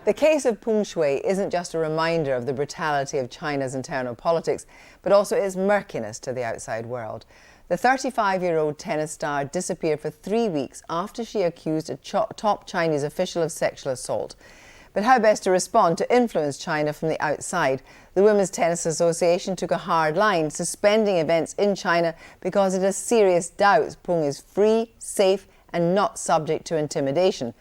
The case of Peng Shuai isn't just a reminder of the brutality of China's internal politics, but also its murkiness to the outside world. The 35-year-old tennis star disappeared for 3 weeks after she accused a top Chinese official of sexual assault. But how best to respond to influence China from the outside? The Women's Tennis Association took a hard line, suspending events in China because it has serious doubts Peng is free, safe and not subject to intimidation.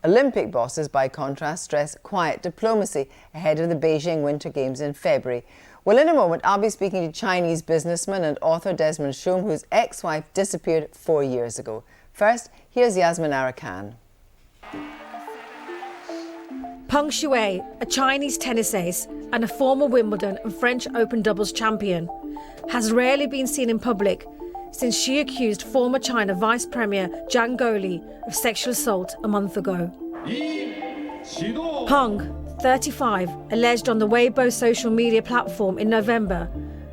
Olympic bosses, by contrast, stress quiet diplomacy ahead of the Beijing Winter Games in February. Well, in a moment, I'll be speaking to Chinese businessman and author Desmond Shum, whose ex-wife disappeared 4 years ago. First, here's Yasmin Arakan. Peng Shuai, a Chinese tennis ace and a former Wimbledon and French Open doubles champion, has rarely been seen in public since she accused former China Vice Premier Zhang Guoli of sexual assault a month ago. Peng, 35, alleged on the Weibo social media platform in November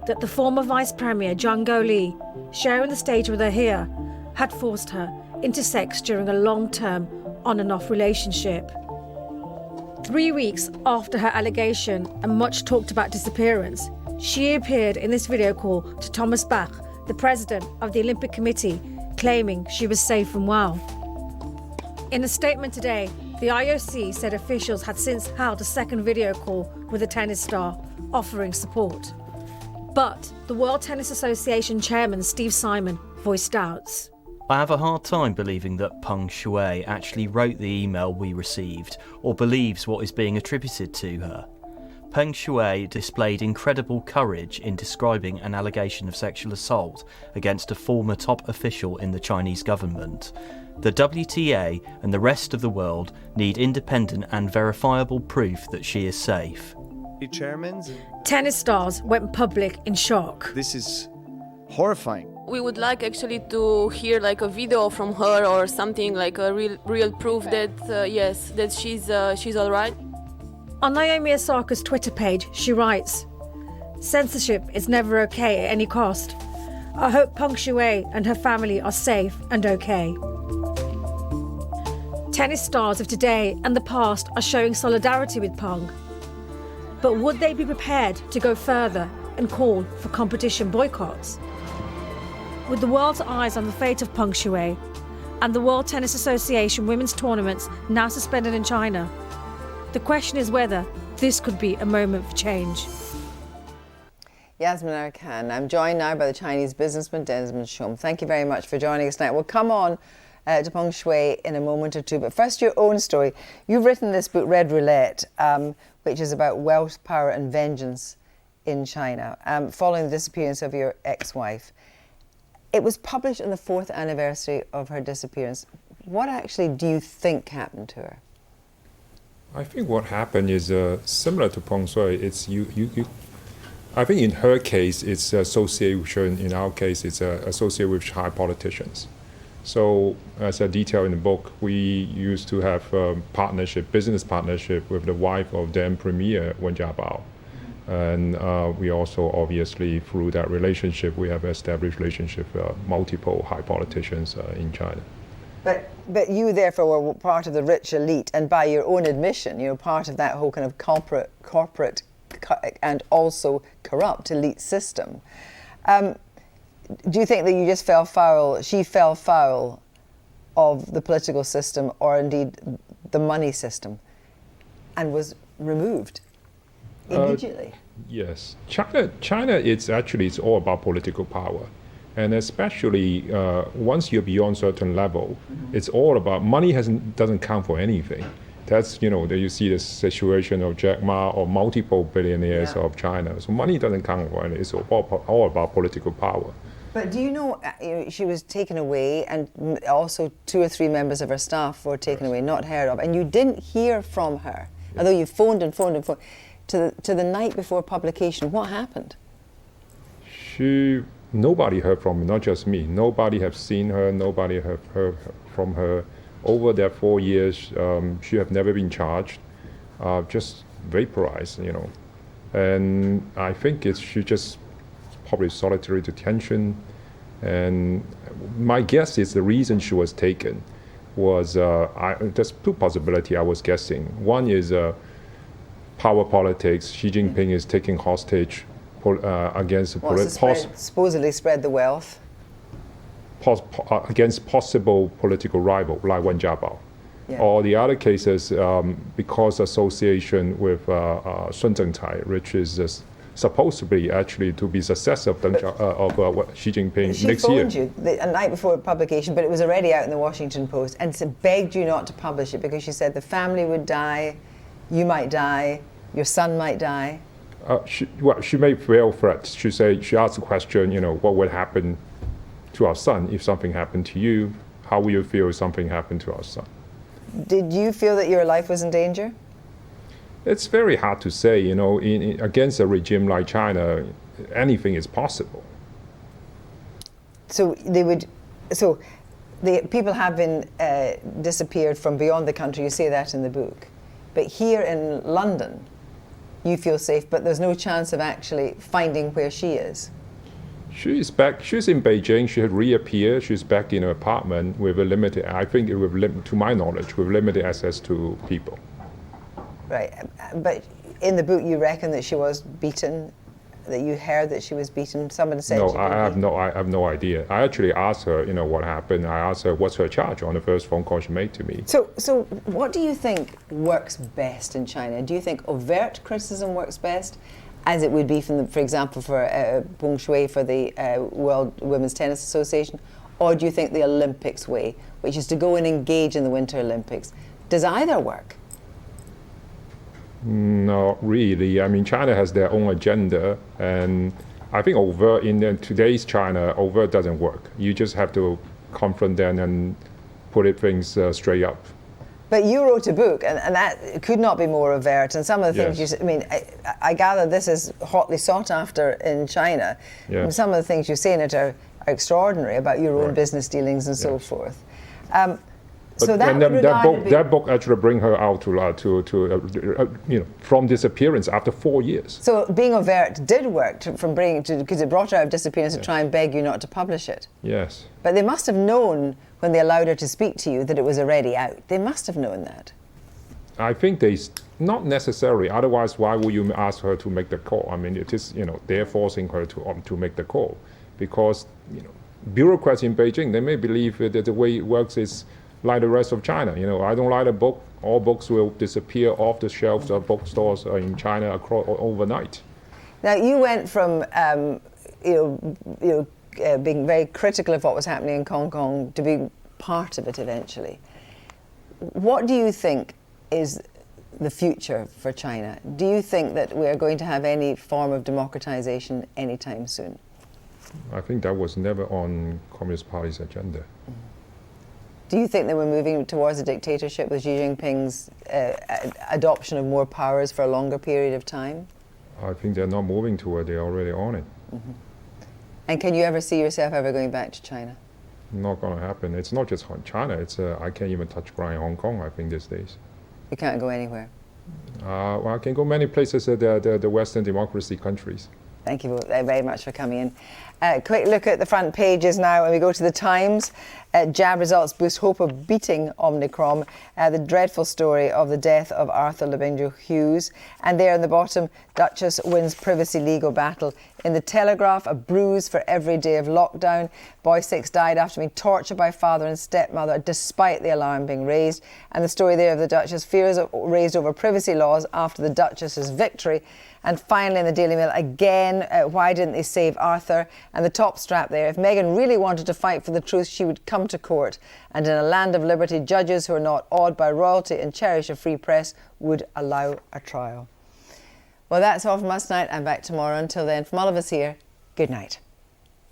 that the former Vice Premier Zhang Guoli, sharing the stage with her here, had forced her into sex during a long-term on and off relationship. 3 weeks after her allegation and much talked about disappearance, she appeared in this video call to Thomas Bach, the president of the Olympic Committee, claiming she was safe and well. In a statement today, the IOC said officials had since held a second video call with the tennis star, offering support. But the World Tennis Association chairman Steve Simon voiced doubts. I have a hard time believing that Peng Shuai actually wrote the email we received or believes what is being attributed to her. Peng Shuai displayed incredible courage in describing an allegation of sexual assault against a former top official in the Chinese government. The WTA and the rest of the world need independent and verifiable proof that she is safe. Tennis stars went public in shock. This is horrifying. We would like actually to hear like a video from her or something, like a real proof that yes, that she's all right. On Naomi Osaka's Twitter page, she writes, "Censorship is never okay at any cost. I hope Peng Shuai and her family are safe and okay." Tennis stars of today and the past are showing solidarity with Peng. But would they be prepared to go further and call for competition boycotts? With the world's eyes on the fate of Peng Shuai and the World Tennis Association women's tournaments now suspended in China, the question is whether this could be a moment for change. Yasmin Arakan. I'm joined now by the Chinese businessman Desmond Shum. Thank you very much for joining us tonight. We'll come on to Peng Shuai in a moment or two, but first your own story. You've written this book, Red Roulette, which is about wealth, power and vengeance in China, following the disappearance of your ex-wife. It was published on the 4th anniversary of her disappearance. What actually do you think happened to her? I think what happened is similar to Peng Shuai. It's I think in her case, it's association. In our case, it's associated with high politicians. So, as a detail in the book, we used to have business partnership with the wife of then Premier Wen Jiabao. And we also, obviously, through that relationship, we have established relationship with multiple high politicians in China. But you, therefore, were part of the rich elite, and by your own admission, you're part of that whole kind of corporate and also corrupt elite system. Do you think that you just she fell foul of the political system, or indeed the money system, and was removed immediately? Yes. China, it's all about political power. And especially once you're beyond certain level, it's all about money. Doesn't count for anything. That's that you see the situation of Jack Ma or multiple billionaires of China. So money doesn't count for anything. It's all about political power. But do you know she was taken away, and also 2 or 3 members of her staff were taken away, not heard of, and you didn't hear from her, although you phoned to the night before publication. What happened? Nobody heard from her, not just me. Nobody have seen her. Nobody have heard from her. Over that 4 years, she have never been charged. Just vaporized, And I think she just probably solitary detention. And my guess is the reason she was taken was there's two possibilities I was guessing. One is power politics. Xi Jinping is taking hostage against supposedly spread the wealth against possible political rival like Wen Jiabao. Yeah. Or the other cases, because association with Sun Zhengcai, which is supposed to be actually to be successor of Xi Jinping next year. She phoned you a night before publication, but it was already out in the Washington Post, and begged you not to publish it because she said the family would die, you might die, your son might die. She made real threats. She asked the question, what would happen to our son if something happened to you? How will you feel if something happened to our son? Did you feel that your life was in danger? It's very hard to say, against a regime like China, anything is possible. So the people have been disappeared from beyond the country, you say that in the book. But here in London, you feel safe, but there's no chance of actually finding where she is. She's back. She's in Beijing. She had reappeared. She's back in her apartment with a limited, I think, to my knowledge, with limited access to people. Right, but in the book you reckon that she was beaten, that you heard that she was beaten. Someone said. No, I have no idea. I actually asked her, what happened. I asked her what's her charge on the first phone call she made to me. So what do you think works best in China? Do you think overt criticism works best, as it would be for example, for Peng Shuai for the World Women's Tennis Association, or do you think the Olympics way, which is to go and engage in the Winter Olympics? Does either work? Not really. I mean, China has their own agenda, and I think in today's China, overt doesn't work. You just have to confront them and put things straight up. But you wrote a book, and that could not be more overt. And some of the things yes. I gather this is hotly sought after in China. Yes. And some of the things you say in it are extraordinary about your own right. business dealings and so yes. forth. But so that book actually bring her out to from disappearance after 4 years. So being overt did work because it brought her out of disappearance yes. to try and beg you not to publish it. Yes. But they must have known when they allowed her to speak to you that it was already out. They must have known that. I think not necessarily. Otherwise, why would you ask her to make the call? I mean, it is they're forcing her to make the call because bureaucrats in Beijing, they may believe that the way it works is like the rest of China. I don't like a book, all books will disappear off the shelves of bookstores in China overnight. Now you went from being very critical of what was happening in Hong Kong to being part of it eventually. What do you think is the future for China? Do you think that we are going to have any form of democratization anytime soon? I think that was never on Communist Party's agenda. Mm-hmm. Do you think that we're moving towards a dictatorship with Xi Jinping's adoption of more powers for a longer period of time? I think they're not moving toward, they're already on it. Mm-hmm. And can you ever see yourself ever going back to China? Not going to happen. It's not just China, I can't even touch ground in Hong Kong, I think, these days. You can't go anywhere? Well, I can go many places, the Western democracy countries. Thank you very much for coming in. Quick look at the front pages now, and we go to the Times. Jab results boost hope of beating Omicron. The dreadful story of the death of Arthur Labinjo Hughes. And there in the bottom, Duchess wins privacy legal battle. In the Telegraph, a bruise for every day of lockdown. Boy 6 died after being tortured by father and stepmother, despite the alarm being raised. And the story there of the Duchess, fears raised over privacy laws after the Duchess's victory. And finally in the Daily Mail, again, why didn't they save Arthur? And the top strap there, if Meghan really wanted to fight for the truth, she would come to court. And in a land of liberty, judges who are not awed by royalty and cherish a free press would allow a trial. Well, that's all from us tonight. I'm back tomorrow. Until then, from all of us here, good night.